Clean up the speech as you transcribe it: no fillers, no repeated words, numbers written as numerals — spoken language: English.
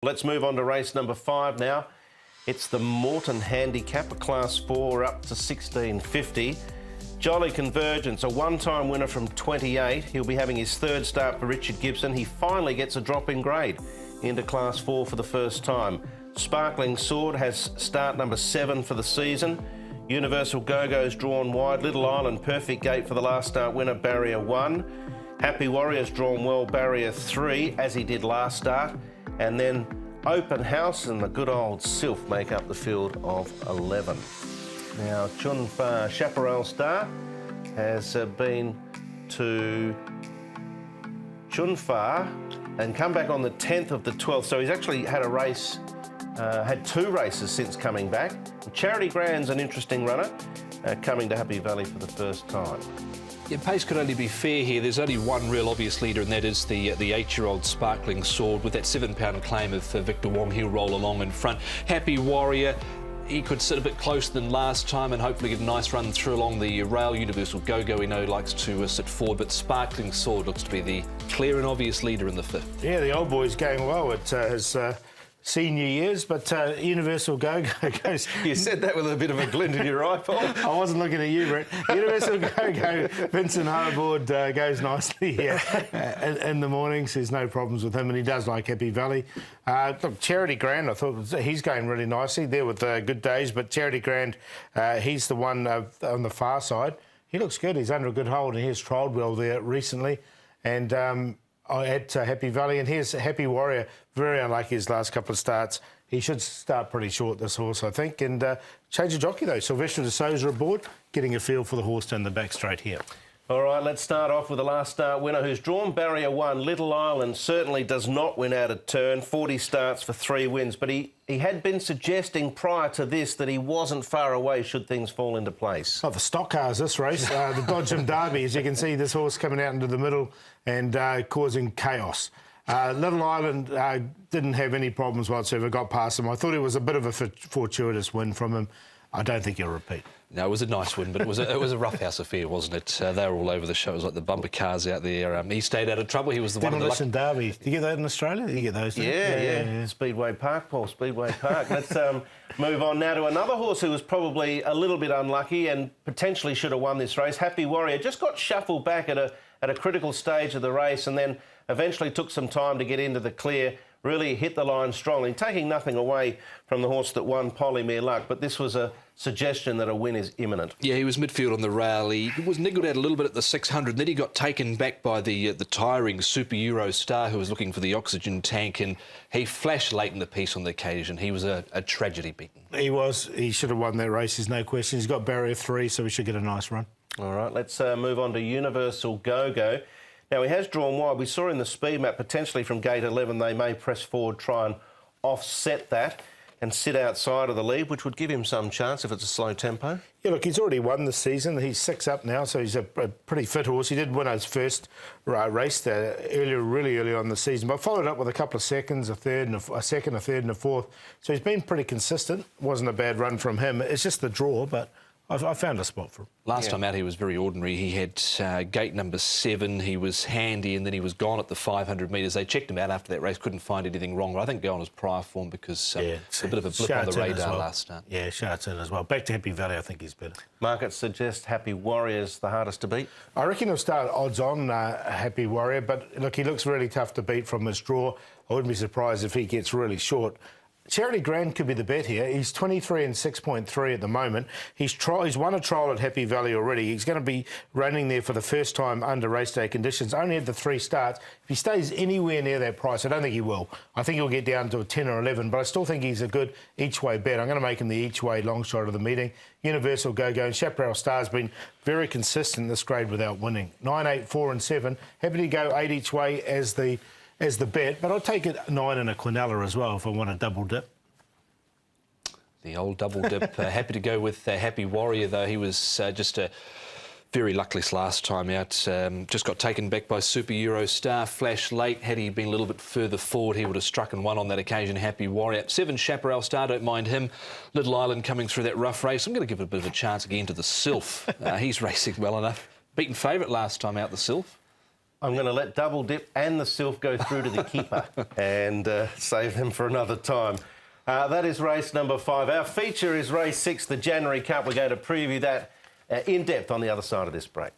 Let's move on to race number 5 now. It's the Moreton Handicap, a Class 4 up to 1650. Jolly Convergence, a one-time winner from 28. He'll be having his third start for Richard Gibson. He finally gets a drop in grade into Class 4 for the first time. Sparkling Sword has start number 7 for the season. Universal Go-Go's drawn wide. Little Island, perfect gate for the last start winner, barrier 1. Happy Warrior's drawn well, barrier 3, as he did last start. And then Open House and the good old Sylph make up the field of 11. Now, Chunfa Chaparral Star has been to Chunfa and come back on the 10th of the 12th. So he's actually had a race, had 2 races since coming back. Charity Grand's an interesting runner, coming to Happy Valley for the first time. Yeah, pace could only be fair here. There's only one real obvious leader, and that is the 8-year-old Sparkling Sword. With that 7-pound claim of Victor Wong, he'll roll along in front. Happy Warrior, he could sit a bit closer than last time and hopefully get a nice run through along the rail. Universal Go-Go, we know, likes to sit forward, but Sparkling Sword looks to be the clear and obvious leader in the 5th. Yeah, the old boy's going well at his senior years, but Universal Go-Go goes... You said that with a bit of a glint in your eye, Paul. I wasn't looking at you, Brett. Universal Go-Go, Vincent Harbord goes nicely here in the mornings. There's no problems with him, and he does like Happy Valley. Look, Charity Grand, I thought he's going really nicely there with Good Days, but Charity Grand, he's the one on the far side. He looks good. He's under a good hold, and he's trialled well there recently. And I add to Happy Valley, and here's Happy Warrior, very unlucky his last couple of starts. He should start pretty short, this horse, I think. And change of jockey, though. Sylvester de Souza aboard, getting a feel for the horse down the back straight here. All right, let's start off with the last start winner who's drawn barrier 1. Little Island certainly does not win out of turn. 40 starts for 3 wins, but he had been suggesting prior to this that he wasn't far away should things fall into place. Oh, the stock cars this race. The Dodgem Derby, as you can see, this horse coming out into the middle and causing chaos. Little Island didn't have any problems whatsoever, got past him. I thought it was a bit of a fortuitous win from him. I don't think he'll repeat. No, it was a nice win, but it was a roughhouse affair, wasn't it? They were all over the show. It was like the bumper cars out there. He stayed out of trouble. He was the one of the Demolition Derby. Do you get that in Australia? You get those? Yeah. Speedway Park, Paul. Speedway Park. Let's move on now to another horse who was probably a little bit unlucky and potentially should have won this race. Happy Warrior just got shuffled back at a critical stage of the race, and then eventually took some time to get into the clear. Really hit the line strongly, taking nothing away from the horse that won, Polymere Luck. But this was a suggestion that a win is imminent. Yeah, he was midfield on the rail. He was niggled out a little bit at the 600. Then he got taken back by the tiring Super Euro Star, who was looking for the oxygen tank, and he flashed late in the piece on the occasion. He was a tragedy beaten. He was. He should have won that race, there's no question. He's got barrier 3, so he should get a nice run. All right, let's move on to Universal Go-Go. Now, he has drawn wide. We saw in the speed map, potentially from gate 11, they may press forward, try and offset that and sit outside of the lead, which would give him some chance if it's a slow tempo. Yeah, look, he's already won this season. He's 6 up now, so he's a pretty fit horse. He did win his first race really early on in the season, but followed up with a couple of seconds, a second, a third and a fourth. So he's been pretty consistent. Wasn't a bad run from him. It's just the draw, but I found a spot for him. Last time out, he was very ordinary. He had gate number 7. He was handy, and then he was gone at the 500 metres. They checked him out after that race, couldn't find anything wrong. But I think go on his prior form because it's a bit of a blip on the radar last start. Yeah, Shart's in as well. Back to Happy Valley, I think he's better. Markets suggest Happy Warrior's the hardest to beat. I reckon he'll start odds on Happy Warrior, but look, he looks really tough to beat from his draw. I wouldn't be surprised if he gets really short. Charity Grand could be the bet here. He's 23 and 6.3 at the moment. He's won a trial at Happy Valley already. He's going to be running there for the first time under race day conditions. Only had the 3 starts. If he stays anywhere near that price, I don't think he will. I think he'll get down to a 10 or 11, but I still think he's a good each-way bet. I'm going to make him the each-way long shot of the meeting. Universal Go-Go and Chaparral Star's been very consistent in this grade without winning. 9, 8, 4 and 7. Happy to go 8 each way as the bet, but I'll take it 9 and a quinella as well if I want a double dip. The old double dip. Happy to go with Happy Warrior, though. He was just very luckless last time out. Just got taken back by Super Euro Star. Flash late. Had he been a little bit further forward, he would have struck and won on that occasion. Happy Warrior. 7 Chaparral Star, don't mind him. Little Island coming through that rough race. I'm going to give it a bit of a chance again to the Sylph. He's racing well enough. Beaten favourite last time out, the Sylph. I'm going to let Double Dip and the Sylph go through to the keeper and save them for another time. That is race number 5. Our feature is race 6, the January Cup. We're going to preview that in depth on the other side of this break.